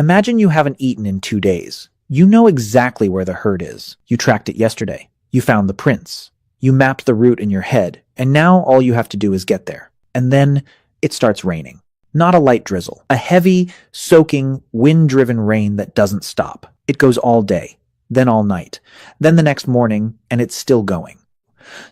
Imagine you haven't eaten in 2 days. You know exactly where the herd is. You tracked it yesterday. You found the prints. You mapped the route in your head, and now all you have to do is get there. And then it starts raining. Not a light drizzle. A heavy, soaking, wind-driven rain that doesn't stop. It goes all day, then all night, then the next morning, and it's still going.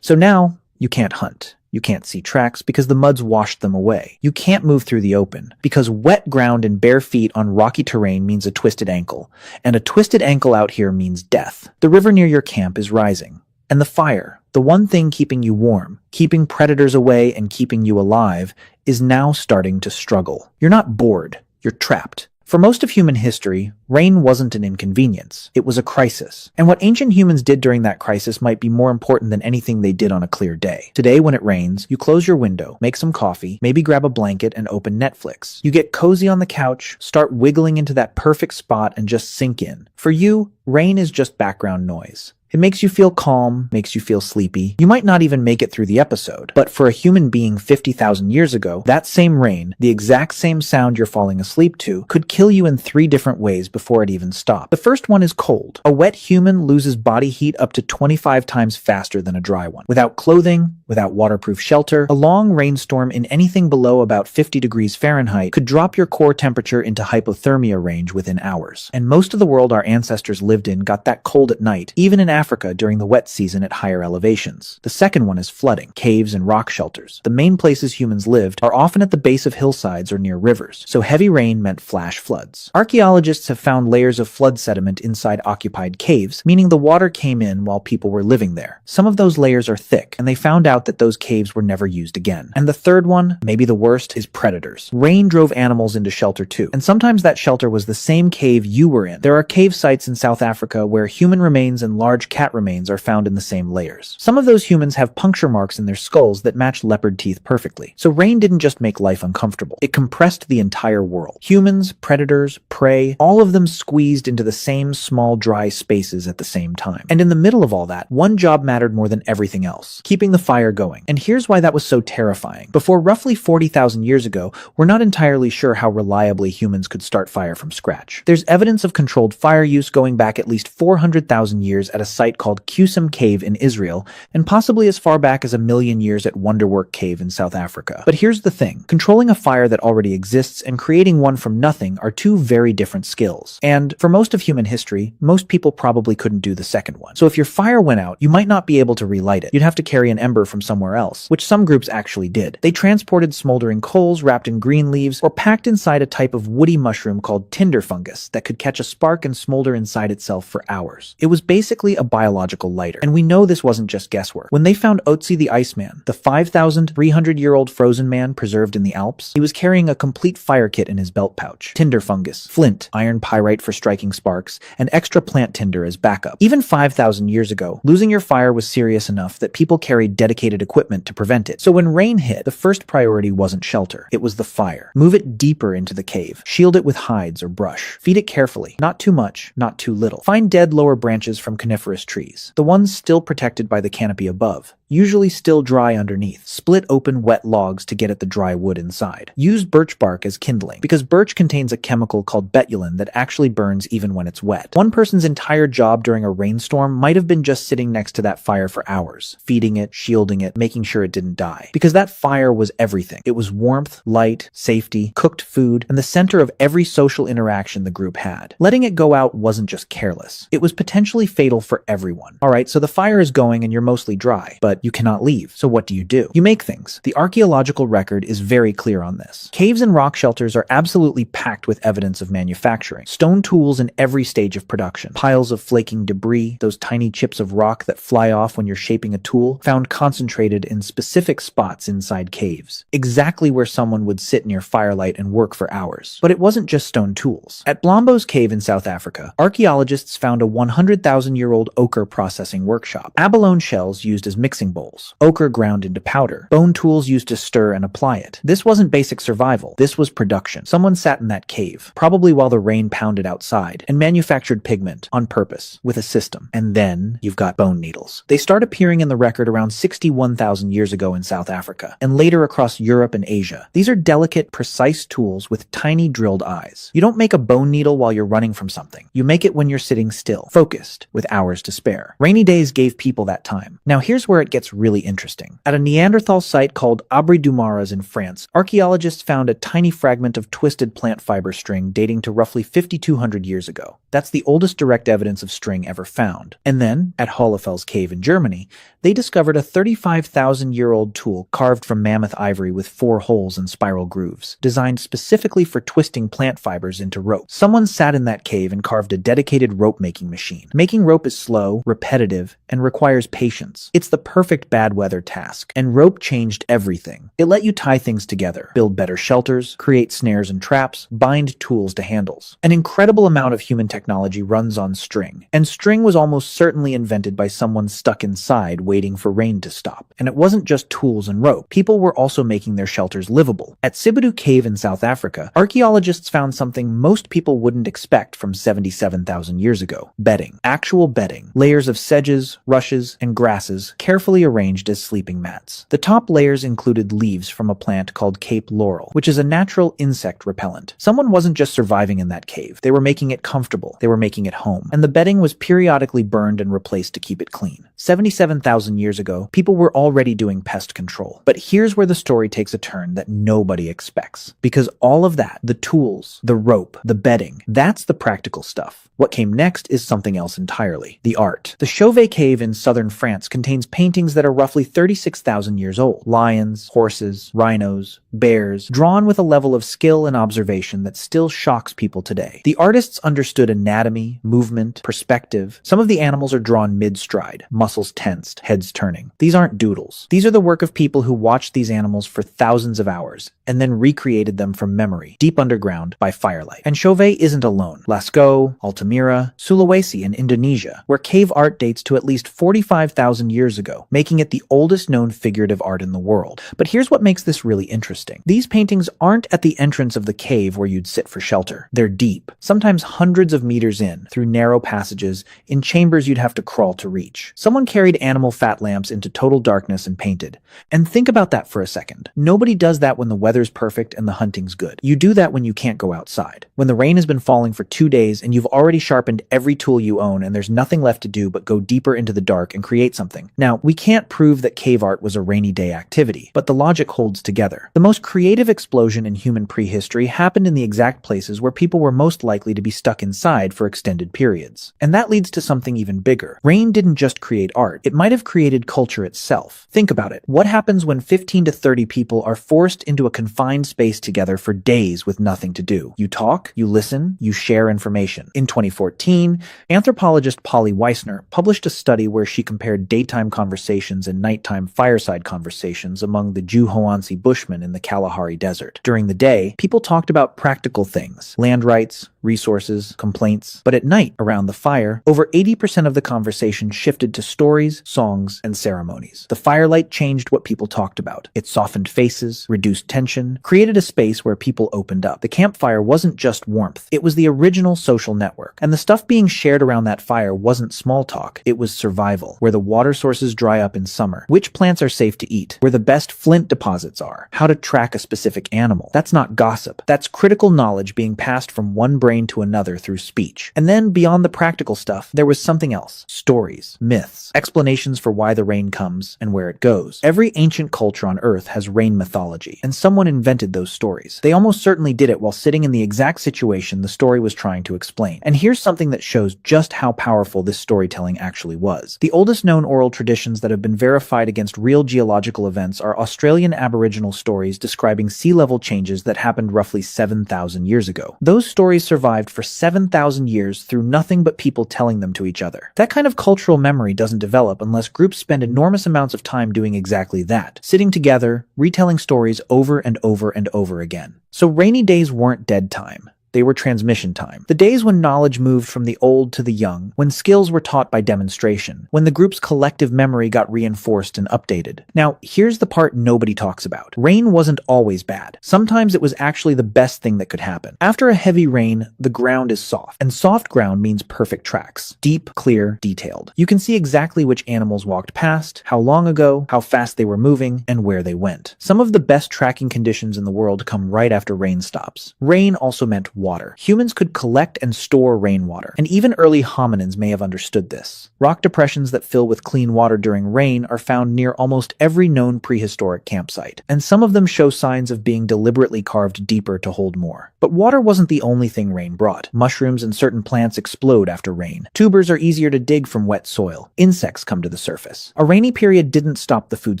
So now, you can't hunt. You can't see tracks because the mud's washed them away. You can't move through the open because wet ground and bare feet on rocky terrain means a twisted ankle, and a twisted ankle out here means death. The river near your camp is rising, and the fire, the one thing keeping you warm, keeping predators away and keeping you alive, is now starting to struggle. You're not bored, you're trapped. For most of human history, rain wasn't an inconvenience. It was a crisis. And what ancient humans did during that crisis might be more important than anything they did on a clear day. Today, when it rains, you close your window, make some coffee, maybe grab a blanket and open Netflix. You get cozy on the couch, start wiggling into that perfect spot and just sink in. For you, rain is just background noise. It makes you feel calm, makes you feel sleepy. You might not even make it through the episode, but for a human being 50,000 years ago, that same rain, the exact same sound you're falling asleep to, could kill you in 3 different ways before it even stopped. The first one is cold. A wet human loses body heat up to 25 times faster than a dry one. Without clothing, without waterproof shelter, a long rainstorm in anything below about 50 degrees Fahrenheit could drop your core temperature into hypothermia range within hours. And most of the world our ancestors lived in got that cold at night, even in Africa during the wet season at higher elevations. The second one is flooding, caves and rock shelters. The main places humans lived are often at the base of hillsides or near rivers, so heavy rain meant flash floods. Archaeologists have found layers of flood sediment inside occupied caves, meaning the water came in while people were living there. Some of those layers are thick, and they found out that those caves were never used again. And the third one, maybe the worst, is predators. Rain drove animals into shelter too, and sometimes that shelter was the same cave you were in. There are cave sites in South Africa where human remains and large cat remains are found in the same layers. Some of those humans have puncture marks in their skulls that match leopard teeth perfectly. So rain didn't just make life uncomfortable. It compressed the entire world. Humans, predators, prey, all of them squeezed into the same small dry spaces at the same time. And in the middle of all that, one job mattered more than everything else: keeping the fire going. And here's why that was so terrifying. Before roughly 40,000 years ago, we're not entirely sure how reliably humans could start fire from scratch. There's evidence of controlled fire use going back at least 400,000 years at a site called Qusum Cave in Israel, and possibly as far back as 1,000,000 years at Wonderwork Cave in South Africa. But here's the thing. Controlling a fire that already exists and creating one from nothing are two very different skills. And for most of human history, most people probably couldn't do the second one. So if your fire went out, you might not be able to relight it. You'd have to carry an ember from somewhere else, which some groups actually did. They transported smoldering coals wrapped in green leaves or packed inside a type of woody mushroom called tinder fungus that could catch a spark and smolder inside itself for hours. It was basically a biological lighter. And we know this wasn't just guesswork. When they found Otzi the Iceman, the 5,300-year-old frozen man preserved in the Alps, he was carrying a complete fire kit in his belt pouch: tinder fungus, flint, iron pyrite for striking sparks, and extra plant tinder as backup. Even 5,000 years ago, losing your fire was serious enough that people carried dedicated equipment to prevent it. So when rain hit, the first priority wasn't shelter. It was the fire. Move it deeper into the cave. Shield it with hides or brush. Feed it carefully. Not too much, not too little. Find dead lower branches from coniferous trees, the ones still protected by the canopy above, usually still dry underneath. Split open wet logs to get at the dry wood inside. Use birch bark as kindling, because birch contains a chemical called betulin that actually burns even when it's wet. One person's entire job during a rainstorm might have been just sitting next to that fire for hours, feeding it, shielding it, making sure it didn't die. Because that fire was everything. It was warmth, light, safety, cooked food, and the center of every social interaction the group had. Letting it go out wasn't just careless. It was potentially fatal for everyone. Alright, so the fire is going and you're mostly dry, but you cannot leave. So what do? You make things. The archaeological record is very clear on this. Caves and rock shelters are absolutely packed with evidence of manufacturing. Stone tools in every stage of production. Piles of flaking debris, those tiny chips of rock that fly off when you're shaping a tool, found concentrated in specific spots inside caves. Exactly where someone would sit near firelight and work for hours. But it wasn't just stone tools. At Blombo's Cave in South Africa, archaeologists found a 100,000-year-old ochre processing workshop. Abalone shells used as mixing bowls. Ochre ground into powder. Bone tools used to stir and apply it. This wasn't basic survival. This was production. Someone sat in that cave, probably while the rain pounded outside, and manufactured pigment on purpose with a system. And then you've got bone needles. They start appearing in the record around 60 21,000 years ago in South Africa, and later across Europe and Asia. These are delicate, precise tools with tiny drilled eyes. You don't make a bone needle while you're running from something. You make it when you're sitting still, focused, with hours to spare. Rainy days gave people that time. Now here's where it gets really interesting. At a Neanderthal site called Abri du Maras in France, archaeologists found a tiny fragment of twisted plant fiber string dating to roughly 5,200 years ago. That's the oldest direct evidence of string ever found. And then, at Hohlefels Cave in Germany, they discovered a 35,000-year-old tool carved from mammoth ivory with 4 holes and spiral grooves, designed specifically for twisting plant fibers into rope. Someone sat in that cave and carved a dedicated rope-making machine. Making rope is slow, repetitive, and requires patience. It's the perfect bad weather task, and rope changed everything. It let you tie things together, build better shelters, create snares and traps, bind tools to handles. An incredible amount of human technology runs on string, and string was almost certainly invented by someone stuck inside waiting for rain to stop. And it wasn't just tools and rope. People were also making their shelters livable. At Sibidu Cave in South Africa, archaeologists found something most people wouldn't expect from 77,000 years ago: bedding. Actual bedding. Layers of sedges, rushes, and grasses carefully arranged as sleeping mats. The top layers included leaves from a plant called Cape Laurel, which is a natural insect repellent. Someone wasn't just surviving in that cave. They were making it comfortable. They were making it home. And the bedding was periodically burned and replaced to keep it clean. 77,000 years ago, people were already doing pest control. But here's where the story takes a turn that nobody expects. Because all of that, the tools, the rope, the bedding, that's the practical stuff. What came next is something else entirely: the art. The Chauvet Cave in southern France contains paintings that are roughly 36,000 years old. Lions, horses, rhinos, bears, drawn with a level of skill and observation that still shocks people today. The artists understood anatomy, movement, perspective. Some of the animals are drawn mid-stride, muscles tensed, heads turning. These aren't doodles. These are the work of people who watched these animals for thousands of hours and then recreated them from memory, deep underground, by firelight. And Chauvet isn't alone. Lascaux, Altamira, Sulawesi in Indonesia, where cave art dates to at least 45,000 years ago, making it the oldest known figurative art in the world. But here's what makes this really interesting. These paintings aren't at the entrance of the cave where you'd sit for shelter. They're deep, sometimes hundreds of meters in, through narrow passages, in chambers you'd have to crawl to reach. Someone carried animal fat lamps into total darkness and painted. And think about that for a second. Nobody does that when the weather's perfect and the hunting's good. You do that when you can't go outside. When the rain has been falling for 2 days and you've already sharpened every tool you own and there's nothing left to do but go deeper into the dark and create something. Now, we can't prove that cave art was a rainy day activity, but the logic holds together. The most creative explosion in human prehistory happened in the exact places where people were most likely to be stuck inside for extended periods. And that leads to something even bigger. Rain didn't just create art. It might have created culture itself. Think about it. What happens when 15 to 30 people are forced into a confined space together for days with nothing to do? You talk, you listen, you share information. In 2014, anthropologist Polly Weissner published a study where she compared daytime conversations and nighttime fireside conversations among the Juhoansi Bushmen in the Kalahari Desert. During the day, people talked about practical things: land rights, resources, complaints. But at night, around the fire, over 80% of the conversation shifted to stories, songs, and ceremonies. The firelight changed what people talked about. It softened faces, reduced tension, created a space where people opened up. The campfire wasn't just warmth. It was the original social network. And the stuff being shared around that fire wasn't small talk. It was survival. Where the water sources dry up in summer, which plants are safe to eat, where the best flint deposits are, how to track a specific animal. That's not gossip. That's critical knowledge being passed from one brain to another through speech. And then, beyond the practical stuff, there was something else. Stories, myths, explanations for why the rain comes and where it goes. Every ancient culture on Earth has rain mythology, and someone invented those stories. They almost certainly did it while sitting in the exact situation the story was trying to explain. And here's something that shows just how powerful this storytelling actually was. The oldest known oral traditions that have been verified against real geological events are Australian Aboriginal stories describing sea level changes that happened roughly 7,000 years ago. Those stories survived for 7,000 years through nothing but people telling them to each other. That kind of cultural memory doesn't develop unless groups spend enormous amounts of time doing exactly that, sitting together, retelling stories over and over and over again. So rainy days weren't dead time. They were transmission time. The days when knowledge moved from the old to the young, when skills were taught by demonstration, when the group's collective memory got reinforced and updated. Now, here's the part nobody talks about. Rain wasn't always bad. Sometimes it was actually the best thing that could happen. After a heavy rain, the ground is soft. And soft ground means perfect tracks. Deep, clear, detailed. You can see exactly which animals walked past, how long ago, how fast they were moving, and where they went. Some of the best tracking conditions in the world come right after rain stops. Rain also meant water. Humans could collect and store rainwater, and even early hominins may have understood this. Rock depressions that fill with clean water during rain are found near almost every known prehistoric campsite, and some of them show signs of being deliberately carved deeper to hold more. But water wasn't the only thing rain brought. Mushrooms and certain plants explode after rain. Tubers are easier to dig from wet soil. Insects come to the surface. A rainy period didn't stop the food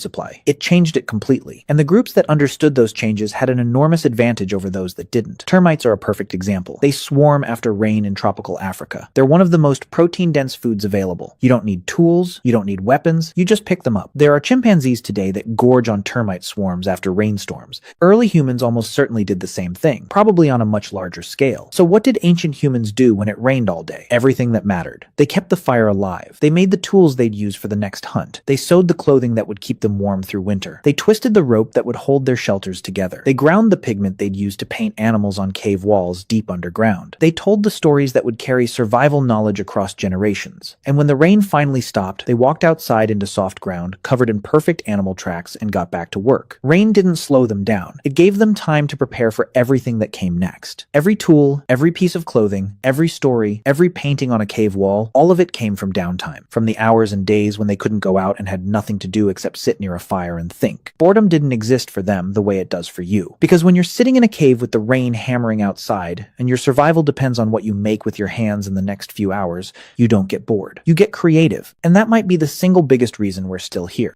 supply. It changed it completely, and the groups that understood those changes had an enormous advantage over those that didn't. Termites are a perfect example. They swarm after rain in tropical Africa. They're one of the most protein-dense foods available. You don't need tools, you don't need weapons, you just pick them up. There are chimpanzees today that gorge on termite swarms after rainstorms. Early humans almost certainly did the same thing, probably on a much larger scale. So what did ancient humans do when it rained all day? Everything that mattered. They kept the fire alive. They made the tools they'd use for the next hunt. They sewed the clothing that would keep them warm through winter. They twisted the rope that would hold their shelters together. They ground the pigment they'd use to paint animals on cave walls deep underground. They told the stories that would carry survival knowledge across generations. And when the rain finally stopped, they walked outside into soft ground, covered in perfect animal tracks, and got back to work. Rain didn't slow them down. It gave them time to prepare for everything that came next. Every tool, every piece of clothing, every story, every painting on a cave wall, all of it came from downtime, from the hours and days when they couldn't go out and had nothing to do except sit near a fire and think. Boredom didn't exist for them the way it does for you. Because when you're sitting in a cave with the rain hammering outside, and your survival depends on what you make with your hands in the next few hours, you don't get bored. You get creative. And that might be the single biggest reason we're still here.